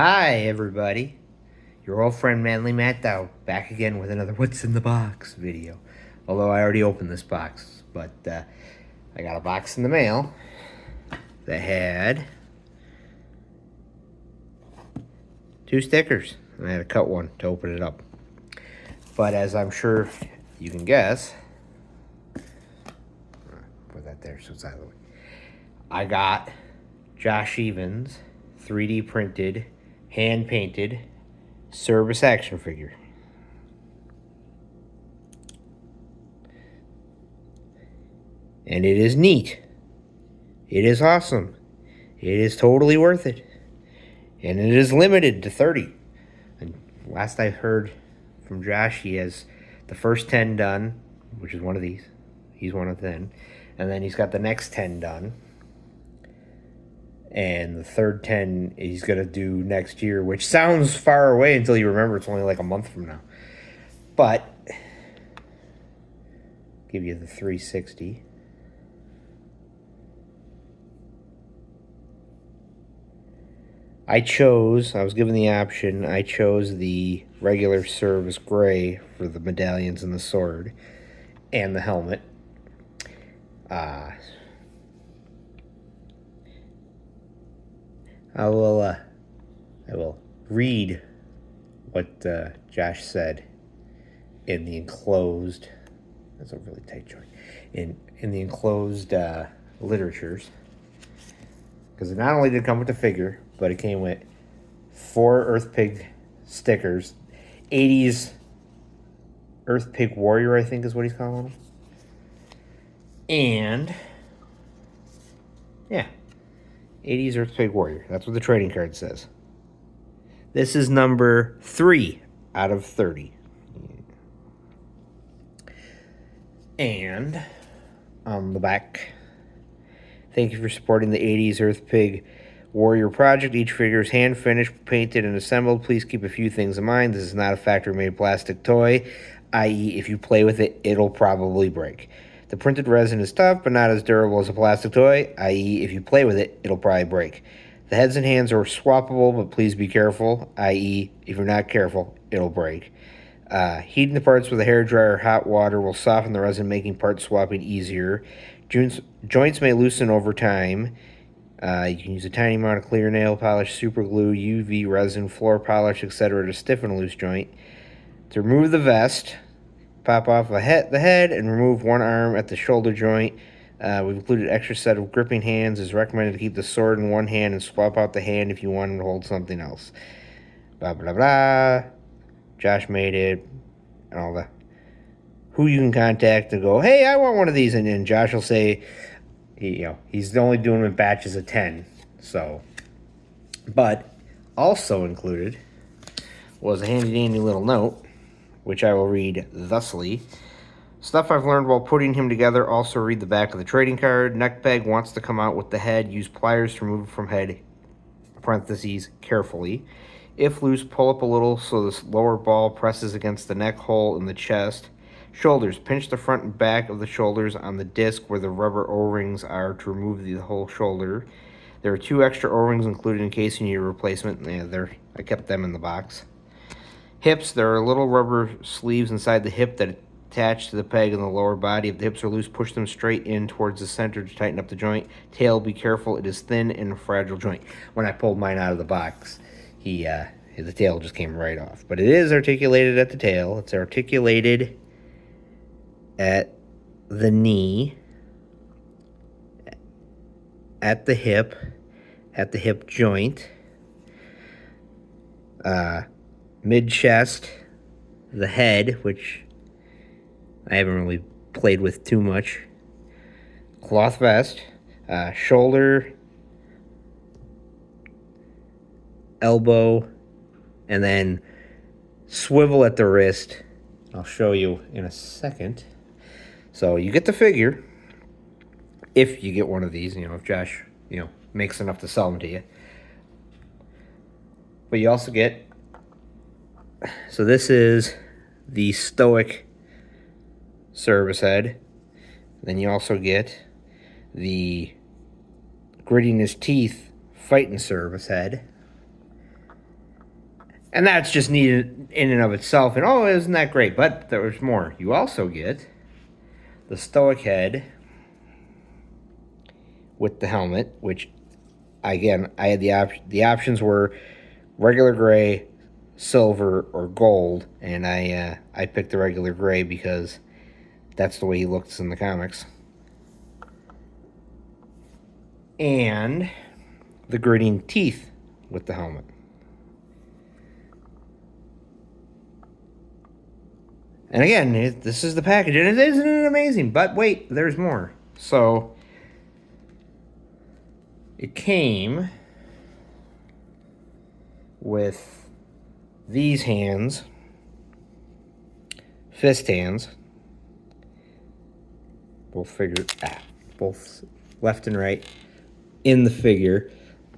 Hi, everybody. Your old friend Manly Matt Dow back again with another What's in the Box video. Although I already opened this box, but I got a box in the mail that had 2 stickers. And I had to cut one to open it up. But as I'm sure you can guess, put that there so it's out of the way. I got Josh Evans 3D printed, hand painted Cerebus action figure. And it is neat. It is awesome. It is totally worth it. And it is limited to 30. And last I heard from Josh, he has the first 10 done, which is one of these. He's one of 10. And then he's got the next 10 done. And the third 10 he's going to do next year, which sounds far away until you remember it's only like a month from now. But, give you the 360. I was given the option, I chose the regular Cerebus gray for the medallions and the sword and the helmet. I will read what Josh said in the enclosed, that's a really tight joint, in the enclosed literatures. Because it not only did come with the figure, but it came with 4 Earthpig stickers. 80s Earthpig Warrior, I think is what he's calling them. And, yeah, 80s Earthpig Warrior. That's what the trading card says. This is number 3 out of 30. And on the back, thank you for supporting the 80s Earthpig Warrior project. Each figure is hand finished, painted, and assembled. Please keep a few things in mind. This is not a factory-made plastic toy, i.e. if you play with it, it'll probably break. The printed resin is tough, but not as durable as a plastic toy, i.e. if you play with it, it'll probably break. The heads and hands are swappable, but please be careful, i.e. if you're not careful, it'll break. Heating the parts with a hairdryer or hot water will soften the resin, making part swapping easier. Joints may loosen over time. You can use a tiny amount of clear nail polish, super glue, UV resin, floor polish, etc. to stiffen a loose joint. To remove the vest, pop off the head and remove one arm at the shoulder joint. We've included an extra set of gripping hands. It's recommended to keep the sword in one hand and swap out the hand if you want to hold something else. Blah, blah, blah. Josh made it. And all that. Who you can contact to go, hey, I want one of these. And then Josh will say, he's only doing them in batches of 10. So, but also included was a handy-dandy little note, which I will read thusly. Stuff I've learned while putting him together. Also read the back of the trading card. Neck peg wants to come out with the head. Use pliers to remove it from head, parentheses, carefully. If loose, pull up a little so the lower ball presses against the neck hole in the chest. Shoulders. Pinch the front and back of the shoulders on the disc where the rubber O-rings are to remove the whole shoulder. There are 2 extra O-rings included in case you need a replacement. Yeah, I kept them in the box. Hips. There are little rubber sleeves inside the hip that attach to the peg in the lower body. If the hips are loose, push them straight in towards the center to tighten up the joint. Tail. Be careful. It is thin and a fragile joint. When I pulled mine out of the box, the tail just came right off. But it is articulated at the tail. It's articulated at the knee, at the hip joint, mid-chest, the head, which I haven't really played with too much, cloth vest, shoulder, elbow, and then swivel at the wrist. I'll show you in a second. So you get the figure, if you get one of these, if Josh, makes enough to sell them to you. But you also get, so this is the stoic Cerebus head. Then you also get the gritting his teeth fighting Cerebus head. And that's just neat in and of itself. And oh, isn't that great? But there's more. You also get the Stoic head with the helmet, which, again, I had the options were regular gray, silver, or gold, and I picked the regular gray because that's the way he looks in the comics. And the gritting teeth with the helmet. And again, this is the package, and isn't it amazing? But wait, there's more. So it came with these hands, fist hands, both left and right in the figure.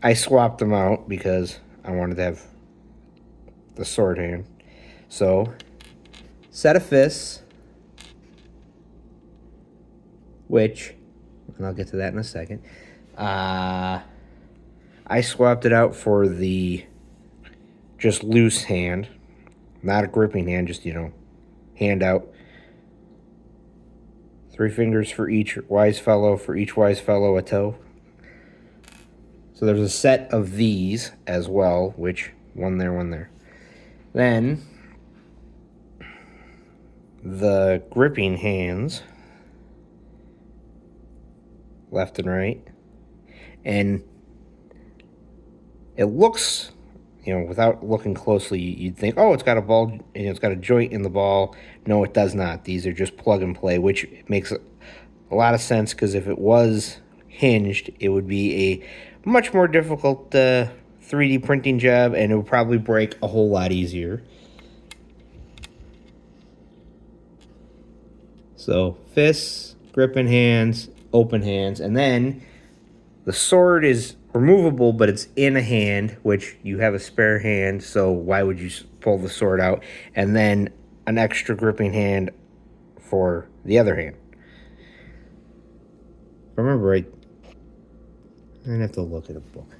I swapped them out because I wanted to have the sword hand. So, set of fists, which, and I'll get to that in a second. I swapped it out for the just loose hand, not a gripping hand, just, hand out. 3 fingers for each wise fellow, a toe. So there's a set of these as well, which one there. Then the gripping hands, left and right. And it looks, without looking closely, you'd think, oh, it's got a ball, it's got a joint in the ball. No, it does not. These are just plug and play, which makes a lot of sense, because if it was hinged, it would be a much more difficult 3D printing job, and it would probably break a whole lot easier. So, fists, gripping hands, open hands, and then the sword is removable, but it's in a hand, which you have a spare hand, so why would you pull the sword out? And then an extra gripping hand for the other hand. If I remember right, I'm going to have to look at a book.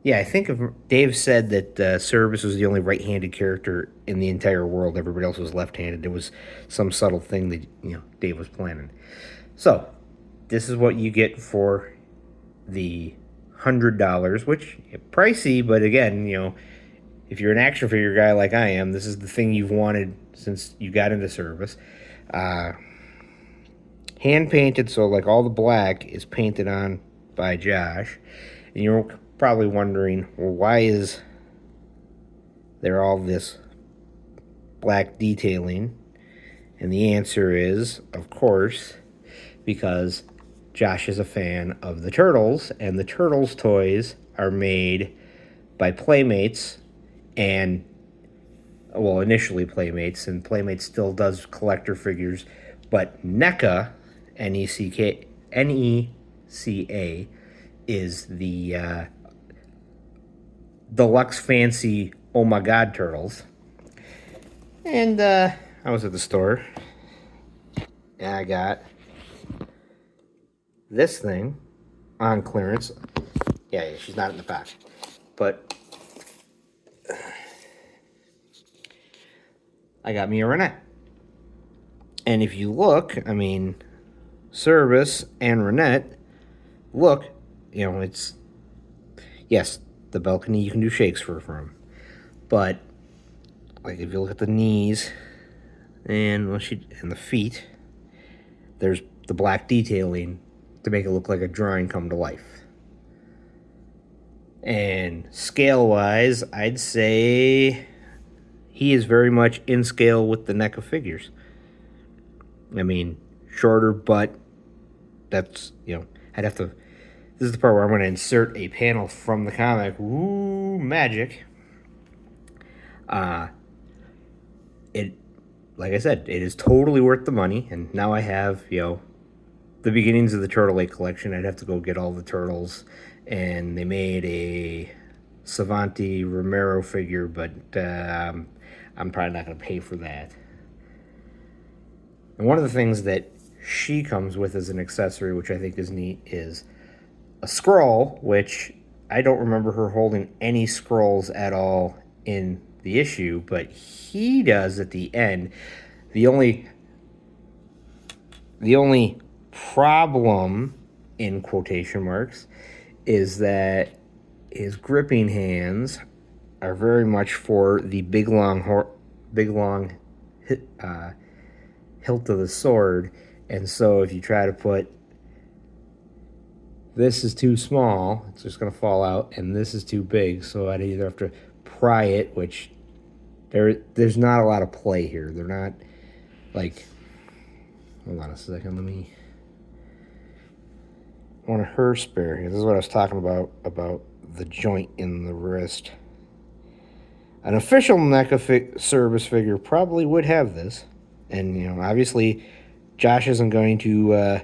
Yeah, I think Dave said that Cerebus was the only right-handed character in the entire world. Everybody else was left-handed. It was some subtle thing that Dave was planning. So, this is what you get for the $100, which is pricey, but again, if you're an action figure guy like I am, this is the thing you've wanted since you got into Cerebus. Hand painted, so like all the black is painted on by Josh. And you're probably wondering, well, why is there all this black detailing? And the answer is, of course, because Josh is a fan of the Turtles, and the Turtles toys are made by Playmates, and, well, initially Playmates, and Playmates still does collector figures, but NECA, N-E-C-A, is the deluxe fancy oh my god turtles. And I was at the store, and I got this thing on clearance. Yeah, she's not in the pack, but I got me a Renette. And if you look, Cerebus and Renette, look, it's, yes, the balcony you can do shakes from, but like if you look at the knees and the feet, there's the black detailing to make it look like a drawing come to life. And scale-wise, I'd say he is very much in scale with the NECA figures. Shorter, but that's, I'd have to... This is the part where I'm going to insert a panel from the comic. Ooh, magic. Like I said, it is totally worth the money, and now I have, the beginnings of the Turtle 8 collection. I'd have to go get all the turtles, and they made a Savanti Romero figure, but I'm probably not going to pay for that. And one of the things that she comes with as an accessory, which I think is neat, is a scroll, which I don't remember her holding any scrolls at all in the issue, but he does at the end. The only problem, in quotation marks, is that his gripping hands are very much for the big long hilt of the sword, and so if you try to put this is too small, it's just going to fall out, and this is too big, so I'd either have to pry it, which there's not a lot of play here. They're not like, hold on a second, let me, on her spare here, this is what I was talking about the joint in the wrist. An official NECA Cerebus figure probably would have this, and you know, obviously Josh isn't going to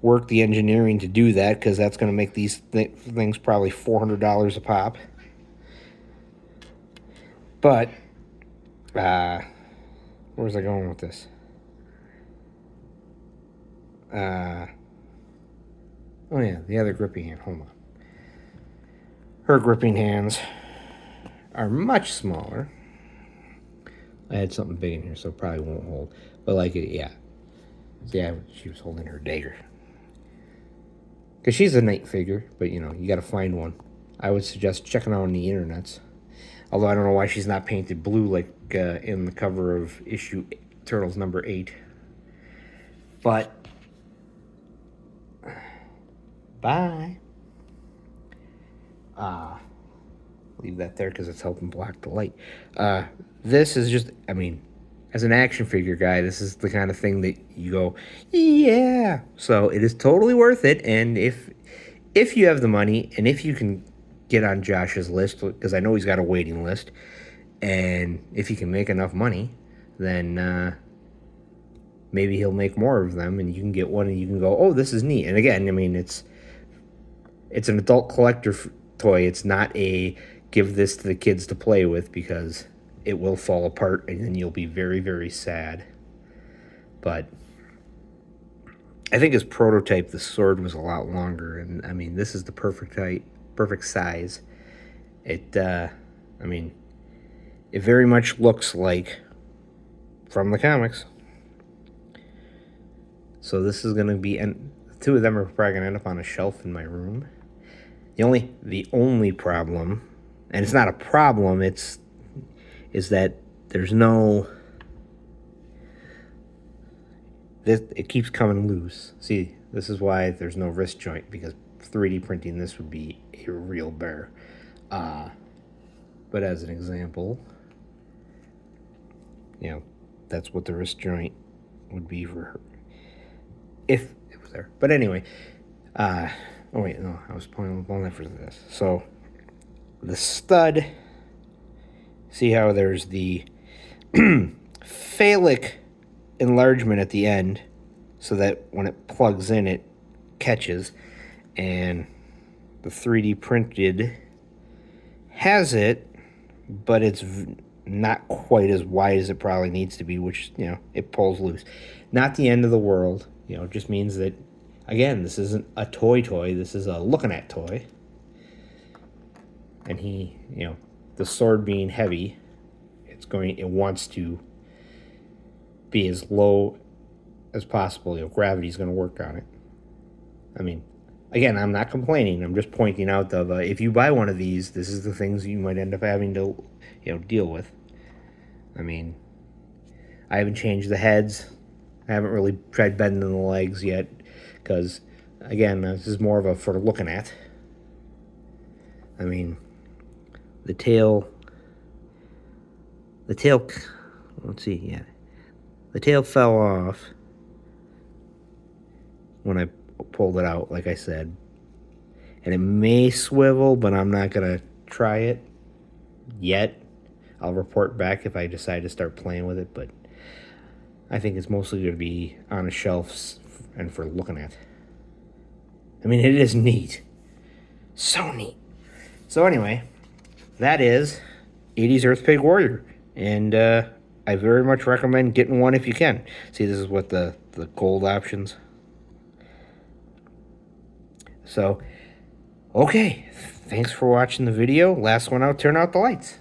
work the engineering to do that, because that's going to make these things probably $400 a pop. But where was I going with this? Oh yeah, the other gripping hand. Hold on. Her gripping hands are much smaller. I had something big in here, so it probably won't hold. But like it, yeah. Yeah, she was holding her dagger. Because she's a knight figure, but you know, you got to find one. I would suggest checking out on the internets. Although I don't know why she's not painted blue like in the cover of issue Turtles number 8. But, bye. Leave that there because it's helping block the light. This is just, I mean, as an action figure guy, this is the kind of thing that you go, yeah. So it is totally worth it. And if you have the money, and if you can get on Josh's list, because I know he's got a waiting list, and if he can make enough money, then maybe he'll make more of them, and you can get one, and you can go, oh, this is neat. And again, I mean, it's an adult collector toy. It's not a give this to the kids to play with, because it will fall apart, and then you'll be very, very sad. But I think his prototype, the sword, was a lot longer, and I mean, this is the perfect height, perfect size. It, I mean, it very much looks like from the comics. So this is going to be, and the two of them are probably going to end up on a shelf in my room. The only problem, and it's not a problem, is that there's no, it keeps coming loose. See, this is why there's no wrist joint, because 3D printing this would be a real bear. But as an example, you know, that's what the wrist joint would be for her, if it was there. But anyway, oh wait, no, I was pulling that for this. So the stud, see how there's the phallic enlargement at the end, so that when it plugs in, it catches, and the 3D printed has it, but it's not quite as wide as it probably needs to be, which, you know, it pulls loose. Not the end of the world, you know, it just means that, again, this isn't a toy, this is a looking at toy. And he, you know, the sword being heavy, it wants to be as low as possible. You know, gravity's going to work on it. I mean, again, I'm not complaining. I'm just pointing out that if you buy one of these, this is the things you might end up having to, you know, deal with. I mean, I haven't changed the heads. I haven't really tried bending the legs yet, because, again, this is more of a for looking at. I mean, the tail, let's see, yeah. The tail fell off when I pulled it out, like I said. And it may swivel, but I'm not going to try it yet. I'll report back if I decide to start playing with it, but I think it's mostly going to be on a shelf and for looking at. I mean, it is neat. So neat. So anyway, that is 80s Earthpig Warrior. And I very much recommend getting one if you can. See, this is what the gold options. So Okay, thanks for watching the video. Last one out, turn out the lights.